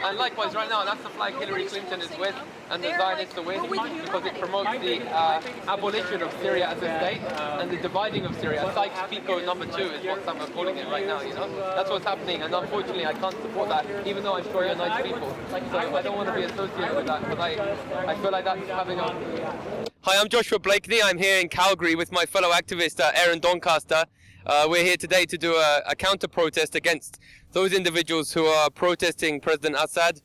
And likewise, right now, that's the flag Hillary Clinton is with, and the Zionists are with, because it promotes the abolition of Syria as a state and the dividing of Syria. Sykes-Picot number 2 is what some are calling it right now. You know, that's what's happening, and unfortunately, I can't support that, even though I'm sure you're nice people. So I don't want to be associated with that, because I feel like that's having a... Hi, I'm Joshua Blakeney. I'm here in Calgary with my fellow activist Aaron Doncaster. We're here today to do a counter-protest against those individuals who are protesting President Assad,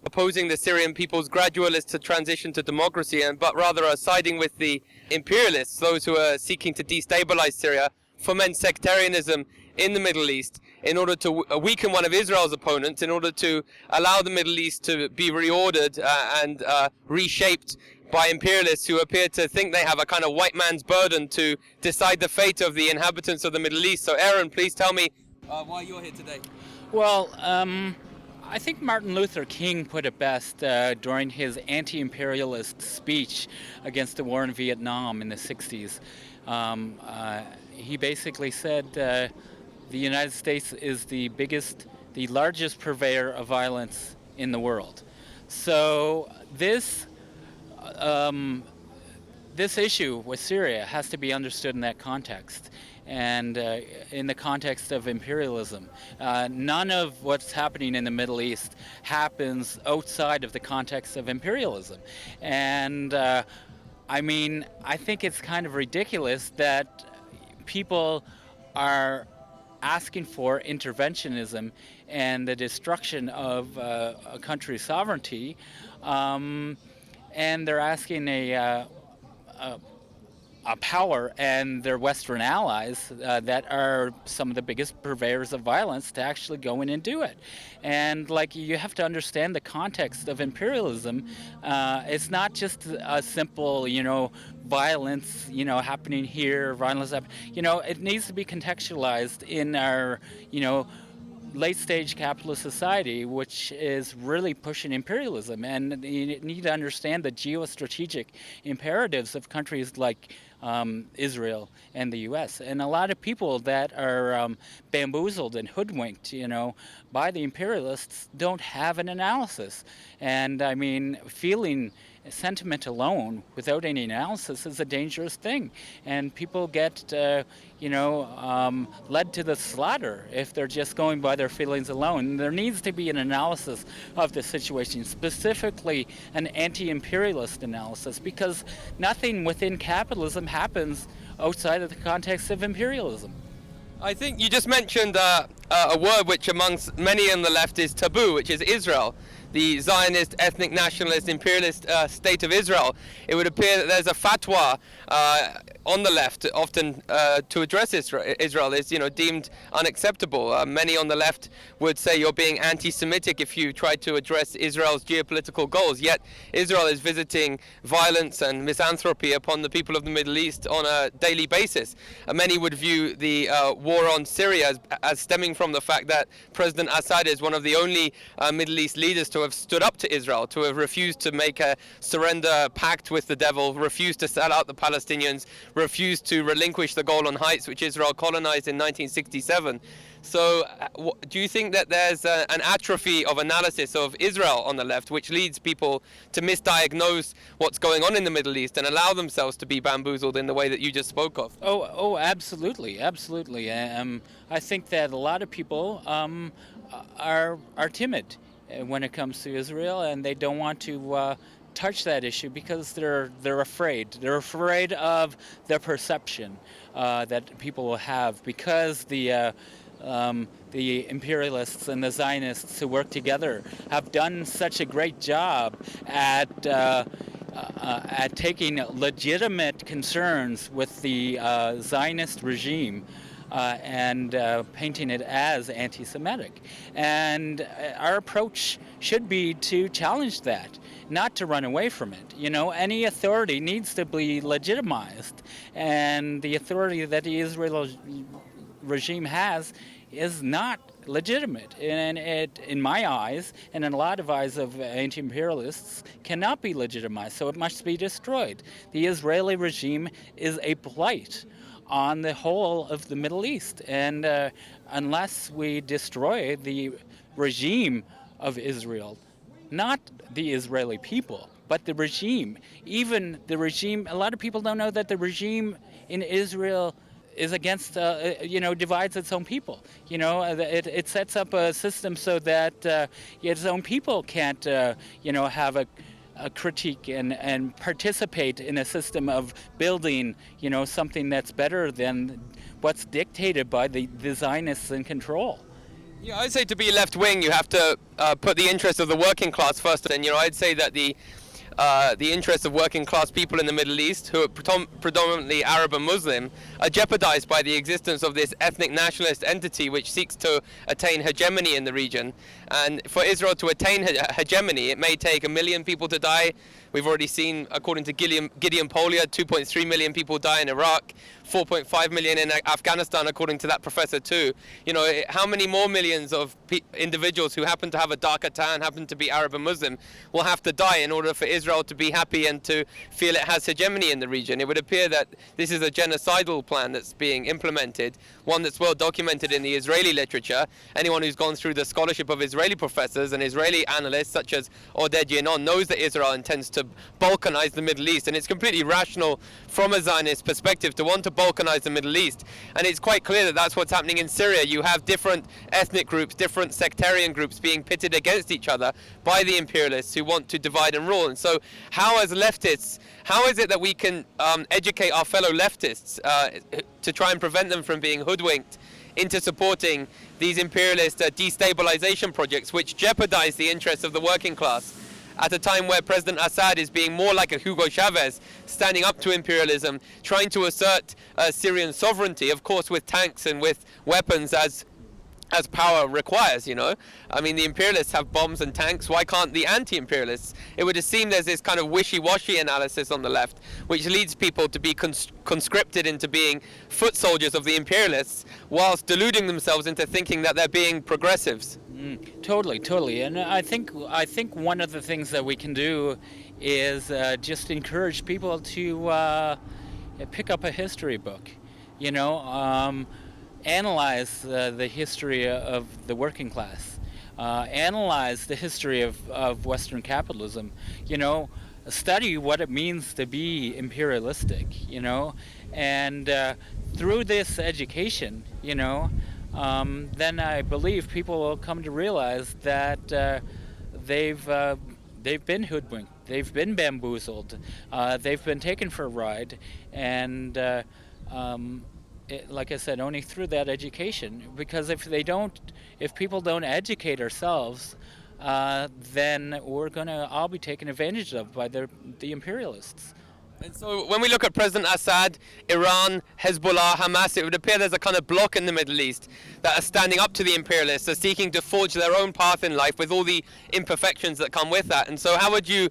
opposing the Syrian people's gradualist transition to democracy, but rather are siding with the imperialists, those who are seeking to destabilize Syria, foment sectarianism in the Middle East in order to weaken one of Israel's opponents, in order to allow the Middle East to be reordered and reshaped by imperialists who appear to think they have a kind of white man's burden to decide the fate of the inhabitants of the Middle East. So Aaron, please tell me why you're here today. Well, I think Martin Luther King put it best during his anti-imperialist speech against the war in Vietnam in the 60s. He basically said the United States is the largest purveyor of violence in the world. So this issue with Syria has to be understood in that context, and in the context of imperialism. None of what's happening in the Middle East happens outside of the context of imperialism. And I mean, I think it's kind of ridiculous that people are asking for interventionism and the destruction of a country's sovereignty, and they're asking a power and their Western allies that are some of the biggest purveyors of violence to actually go in and do it. And like, you have to understand the context of imperialism. It's not just a simple, violence, happening here, violence happening. It needs to be contextualized in our, late-stage capitalist society, which is really pushing imperialism. And you need to understand the geostrategic imperatives of countries like Israel and the U.S. And a lot of people that are bamboozled and hoodwinked, by the imperialists don't have an analysis. And I mean, feeling sentiment alone without any analysis is a dangerous thing. And people get, led to the slaughter if they're just going by their feelings alone. There needs to be an analysis of the situation, specifically an anti-imperialist analysis, because nothing within capitalism happens outside of the context of imperialism. I think you just mentioned a word which amongst many on the left is taboo, which is Israel, the Zionist, ethnic nationalist, imperialist state of Israel. It would appear that there's a fatwa on the left often to address Israel is deemed unacceptable. Many on the left would say you're being anti-Semitic if you try to address Israel's geopolitical goals, yet Israel is visiting violence and misanthropy upon the people of the Middle East on a daily basis. Many would view the war on Syria as stemming from the fact that President Assad is one of the only Middle East leaders to have stood up to Israel, to have refused to make a surrender pact with the devil, refused to sell out the Palestinians, refused to relinquish the Golan Heights, which Israel colonized in 1967. So do you think that there's an atrophy of analysis of Israel on the left, which leads people to misdiagnose what's going on in the Middle East and allow themselves to be bamboozled in the way that you just spoke of? Oh, absolutely. I think that a lot of people are timid when it comes to Israel, and they don't want to touch that issue because they're afraid. They're afraid of the perception that people will have, because the imperialists and the Zionists who work together have done such a great job at taking legitimate concerns with the Zionist regime and painting it as anti-Semitic. And our approach should be to challenge that, not to run away from it. Any authority needs to be legitimized, and the authority that the Israeli regime has is not legitimate, and it, in my eyes, and in a lot of eyes of anti-imperialists, cannot be legitimized, so it must be destroyed. The Israeli regime is a blight on the whole of the Middle East, and unless we destroy the regime of Israel, not the Israeli people, but the regime. Even the regime, a lot of people don't know that the regime in Israel is against, divides its own people. It sets up a system so that its own people can't, have a critique and participate in a system of building, something that's better than what's dictated by the Zionists in control. Yeah, I'd say to be left wing, you have to put the interests of the working class first. And I'd say that the interests of working class people in the Middle East, who are predominantly Arab and Muslim, are jeopardized by the existence of this ethnic nationalist entity which seeks to attain hegemony in the region. And for Israel to attain hegemony, it may take 1 million people to die. We've already seen, according to Gideon Polya, 2.3 million people die in Iraq, 4.5 million in Afghanistan, according to that professor too. How many more millions of individuals who happen to have a darker tan, happen to be Arab and Muslim, will have to die in order for Israel to be happy and to feel it has hegemony in the region? It would appear that this is a genocidal plan that's being implemented, one that's well documented in the Israeli literature. Anyone who's gone through the scholarship of Israeli professors and Israeli analysts such as Oded Yinon knows that Israel intends to balkanize the Middle East, and it's completely rational from a Zionist perspective to want to balkanize the Middle East. And it's quite clear that that's what's happening in Syria. You have different ethnic groups, different sectarian groups being pitted against each other by the imperialists who want to divide and rule. And so how as leftists, how is it that we can educate our fellow leftists to try and prevent them from being hoodwinked into supporting these imperialist destabilization projects which jeopardize the interests of the working class at a time where President Assad is being more like a Hugo Chavez, standing up to imperialism, trying to assert Syrian sovereignty, of course with tanks and with weapons as power requires, I mean, the imperialists have bombs and tanks. Why can't the anti-imperialists? It would seem there's this kind of wishy-washy analysis on the left, which leads people to be conscripted into being foot soldiers of the imperialists, whilst deluding themselves into thinking that they're being progressives. Totally. And I think one of the things that we can do is just encourage people to pick up a history book, analyze the history of the working class, analyze the history of Western capitalism, study what it means to be imperialistic, and through this education, then I believe people will come to realize that they've been hoodwinked, they've been bamboozled, they've been taken for a ride, and like I said, only through that education. Because if people don't educate ourselves, then we're going to all be taken advantage of by the imperialists. And so when we look at President Assad, Iran, Hezbollah, Hamas, it would appear there's a kind of block in the Middle East that are standing up to the imperialists, are seeking to forge their own path in life with all the imperfections that come with that. And so how would you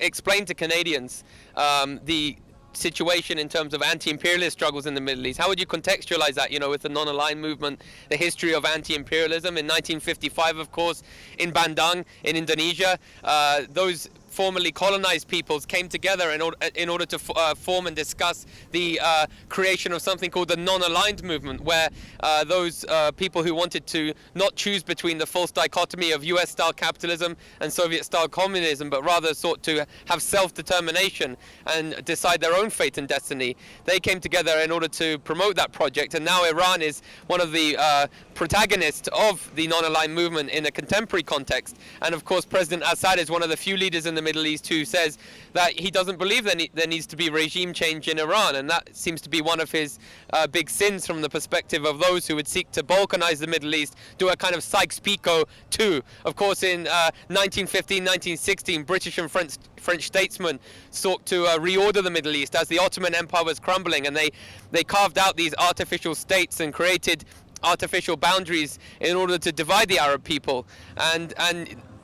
explain to Canadians the situation in terms of anti-imperialist struggles in the Middle East? How would you contextualize that, with the non-aligned movement, the history of anti-imperialism? In 1955, of course, in Bandung, in Indonesia, those formerly colonized peoples came together in order to form and discuss the creation of something called the non-aligned movement, where those people who wanted to not choose between the false dichotomy of US-style capitalism and Soviet-style communism, but rather sought to have self-determination and decide their own fate and destiny, they came together in order to promote that project. And now Iran is one of the protagonists of the non-aligned movement in a contemporary context. And of course, President Assad is one of the few leaders in the Middle East who says that he doesn't believe there needs to be regime change in Iran, and that seems to be one of his big sins from the perspective of those who would seek to balkanize the Middle East, do a kind of Sykes-Picot too. Of course, in 1915, 1916, British and French statesmen sought to reorder the Middle East as the Ottoman Empire was crumbling, and they carved out these artificial states and created artificial boundaries in order to divide the Arab people, and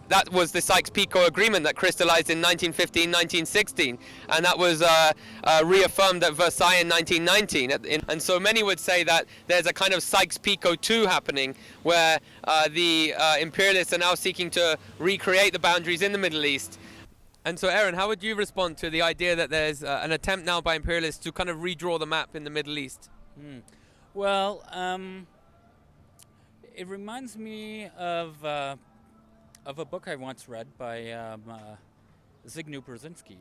that was the Sykes-Picot Agreement that crystallized in 1915, 1916, and that was reaffirmed at Versailles in 1919. And so many would say that there's a kind of Sykes-Picot 2 happening, where the imperialists are now seeking to recreate the boundaries in the Middle East. And so, Aaron, how would you respond to the idea that there's an attempt now by imperialists to kind of redraw the map in the Middle East? Well, It reminds me of a book I once read by Zygmunt Brzezinski,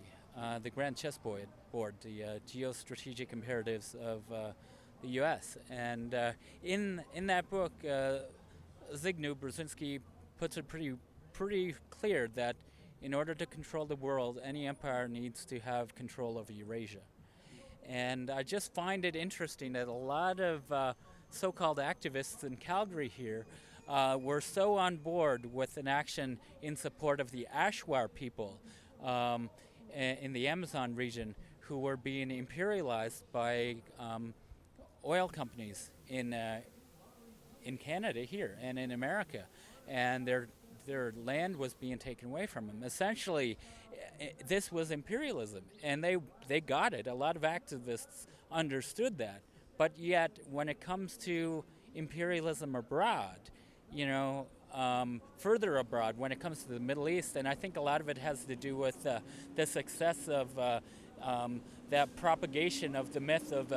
The Grand Chessboard, the Geostrategic Imperatives of the U.S. And in that book, Zygmunt Brzezinski puts it pretty clear that in order to control the world, any empire needs to have control over Eurasia. And I just find it interesting that a lot of so-called activists in Calgary here were so on board with an action in support of the Ashwar people in the Amazon region who were being imperialized by oil companies in Canada here and in America, and their land was being taken away from them. Essentially, this was imperialism, and they got it. A lot of activists understood that, but yet when it comes to imperialism abroad, further abroad, when it comes to the Middle East, and I think a lot of it has to do with the success of that propagation of the myth of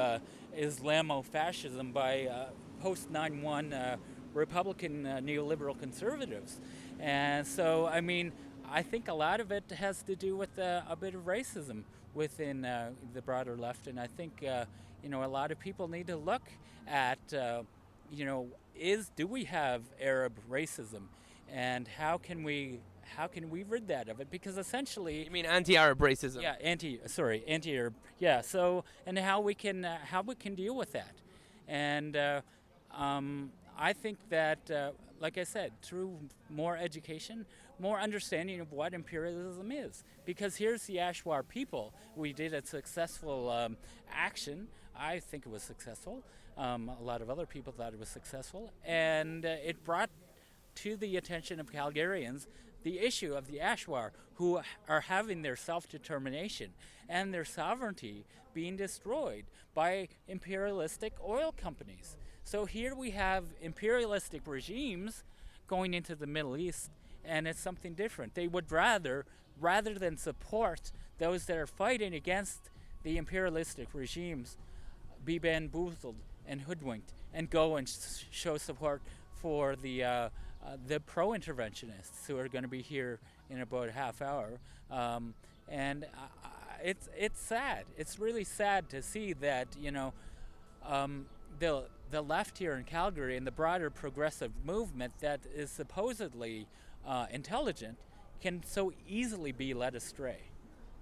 Islamofascism by post 9/11 Republican neoliberal conservatives. And so, I mean, I think a lot of it has to do with a bit of racism within the broader left, and I think a lot of people need to look at do we have Arab racism, and how can we rid that of it? Because essentially, You mean anti-Arab racism? yeah, anti-Arab, yeah. So, and how we can deal with that, and I think that, like I said, through more education, more understanding of what imperialism is. Because here's the Ashwar people. We did a successful action. I think it was successful. A lot of other people thought it was successful. And it brought to the attention of Calgarians the issue of the Ashwar, who are having their self-determination and their sovereignty being destroyed by imperialistic oil companies. So here we have imperialistic regimes going into the Middle East, and it's something different. They would rather than support those that are fighting against the imperialistic regimes, be bamboozled and hoodwinked and go and show support for the pro-interventionists who are going to be here in about a half hour. And it's sad. It's really sad to see that the left here in Calgary and the broader progressive movement that is supposedly intelligent can so easily be led astray.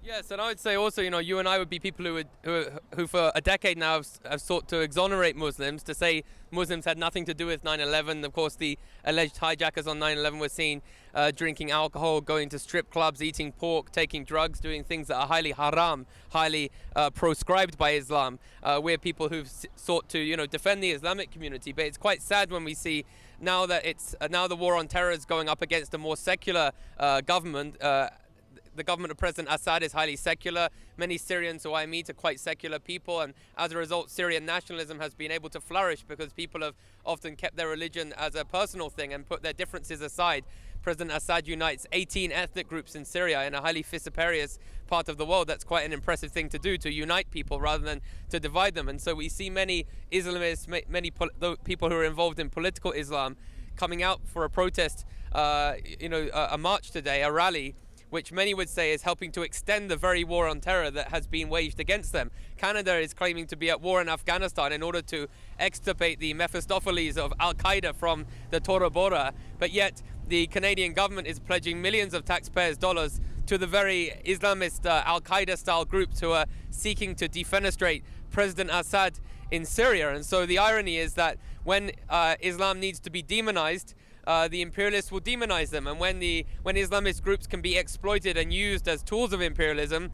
Yes, and I would say also, you and I would be people who for a decade now have sought to exonerate Muslims, to say Muslims had nothing to do with 9/11. Of course, the alleged hijackers on 9/11 were seen drinking alcohol, going to strip clubs, eating pork, taking drugs, doing things that are highly haram, highly proscribed by Islam. We're people who've sought to, defend the Islamic community, but it's quite sad when we see now that now the war on terror is going up against a more secular government. The government of President Assad is highly secular. Many Syrians who I meet are quite secular people, and as a result, Syrian nationalism has been able to flourish because people have often kept their religion as a personal thing and put their differences aside. President Assad unites 18 ethnic groups in Syria, in a highly vociferous part of the world. That's quite an impressive thing to do, to unite people rather than to divide them. And so we see many Islamists, many people who are involved in political Islam coming out for a protest, a march today, a rally, which many would say is helping to extend the very war on terror that has been waged against them. Canada is claiming to be at war in Afghanistan in order to extirpate the Mephistopheles of Al-Qaeda from the Tora Bora, but yet the Canadian government is pledging millions of taxpayers' dollars to the very Islamist Al-Qaeda-style groups who are seeking to defenestrate President Assad in Syria. And so the irony is that when Islam needs to be demonized, the imperialists will demonize them, and when Islamist groups can be exploited and used as tools of imperialism,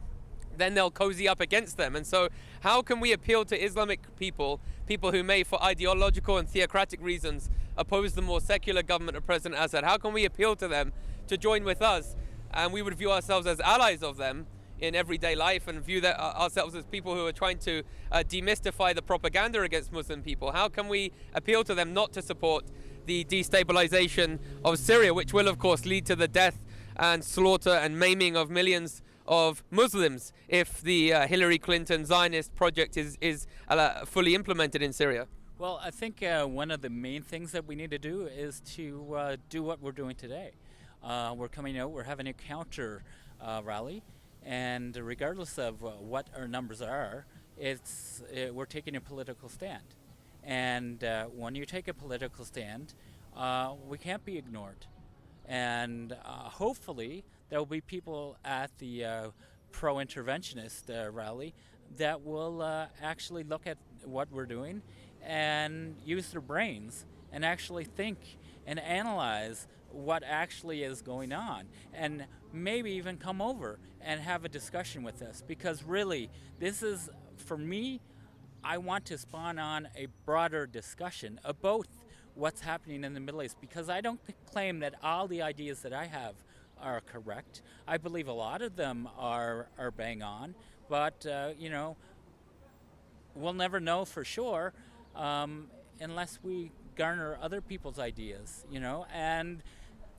then they'll cozy up against them. And so how can we appeal to Islamic people who may, for ideological and theocratic reasons, oppose the more secular government of President Assad? How can we appeal to them to join with us? And we would view ourselves as allies of them in everyday life, and view ourselves as people who are trying to demystify the propaganda against Muslim people. How can we appeal to them not to support the destabilization of Syria, which will of course lead to the death and slaughter and maiming of millions of Muslims if the Hillary Clinton Zionist project is fully implemented in Syria? Well, I think one of the main things that we need to do is to do what we're doing today. We're coming out, we're having a counter rally, and regardless of what our numbers are, we're taking a political stand. And when you take a political stand, we can't be ignored. And hopefully there will be people at the pro-interventionist rally that will actually look at what we're doing and use their brains and actually think and analyze what actually is going on, and maybe even come over and have a discussion with us, because really this is, for me, I want to spawn on a broader discussion about what's happening in the Middle East, because I don't claim that all the ideas that I have are correct. I believe a lot of them are bang on, but we'll never know for sure unless we garner other people's ideas, and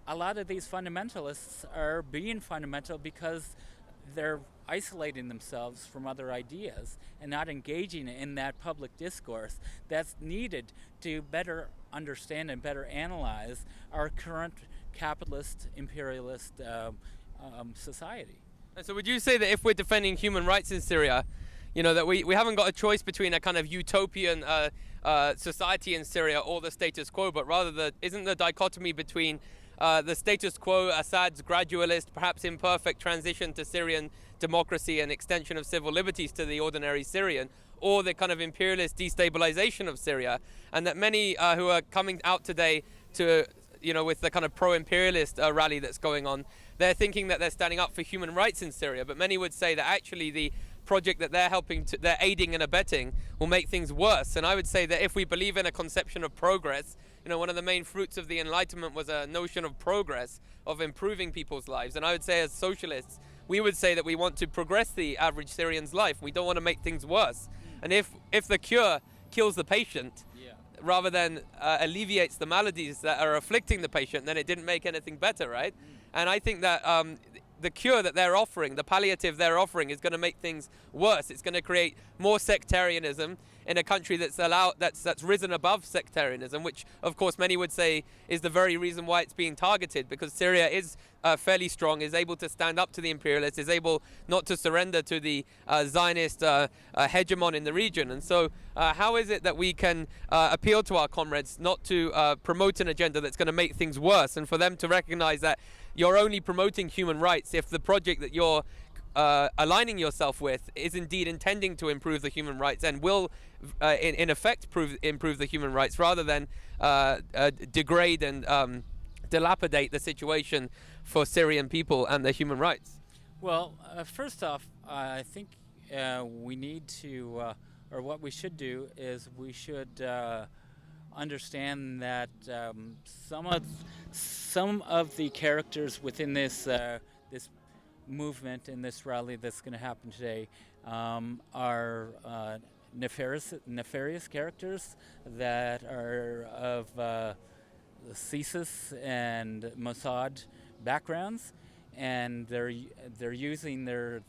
a lot of these fundamentalists are being fundamental because they're isolating themselves from other ideas and not engaging in that public discourse that's needed to better understand and better analyze our current capitalist, imperialist society. And so would you say that if we're defending human rights in Syria, that we haven't got a choice between a kind of utopian society in Syria or the status quo, but rather isn't the dichotomy between the status quo, Assad's gradualist, perhaps imperfect transition to Syrian democracy and extension of civil liberties to the ordinary Syrian, or the kind of imperialist destabilization of Syria, and that many who are coming out today to, with the kind of pro-imperialist rally that's going on, they're thinking that they're standing up for human rights in Syria, but many would say that actually the project that they're aiding and abetting will make things worse. And I would say that if we believe in a conception of progress, one of the main fruits of the Enlightenment was a notion of progress, of improving people's lives. And I would say as socialists, we would say that we want to progress the average Syrian's life. We don't want to make things worse. And if the cure kills the patient, rather than alleviates the maladies that are afflicting the patient, then it didn't make anything better, right? And I think that the cure that they're offering, the palliative they're offering, is going to make things worse. It's going to create more sectarianism in a country that's risen above sectarianism, which of course many would say is the very reason why it's being targeted, because Syria is fairly strong, is able to stand up to the imperialists, is able not to surrender to the Zionist hegemon in the region. And so how is it that we can appeal to our comrades not to promote an agenda that's going to make things worse, and for them to recognize that you're only promoting human rights if the project that you're aligning yourself with is indeed intending to improve the human rights and will in effect improve the human rights, rather than degrade and dilapidate the situation for Syrian people and their human rights? Well, first off, I think we need to, or what we should do is we should understand that some of the characters within this movement in this rally that's going to happen today are nefarious characters that are of CSIS and Mossad backgrounds, and they're using their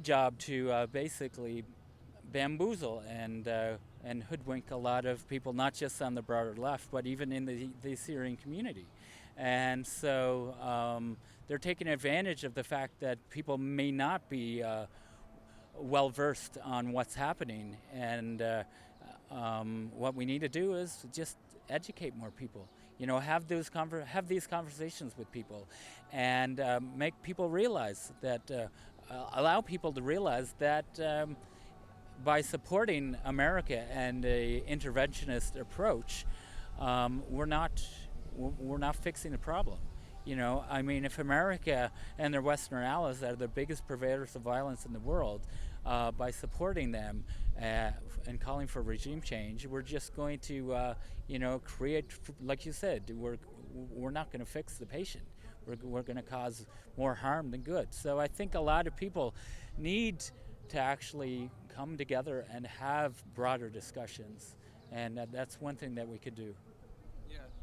job to basically bamboozle and hoodwink a lot of people, not just on the broader left, but even in the Syrian community. And so they're taking advantage of the fact that people may not be well versed on what's happening, and what we need to do is just educate more people. Have these conversations with people, and make people realize that, allow people to realize that by supporting America and a interventionist approach, we're not fixing the problem. If America and their Western allies are the biggest purveyors of violence in the world, by supporting them and calling for regime change, we're just going to, create, like you said, we're not going to fix the patient. We're going to cause more harm than good. So I think a lot of people need to actually come together and have broader discussions, and that's one thing that we could do.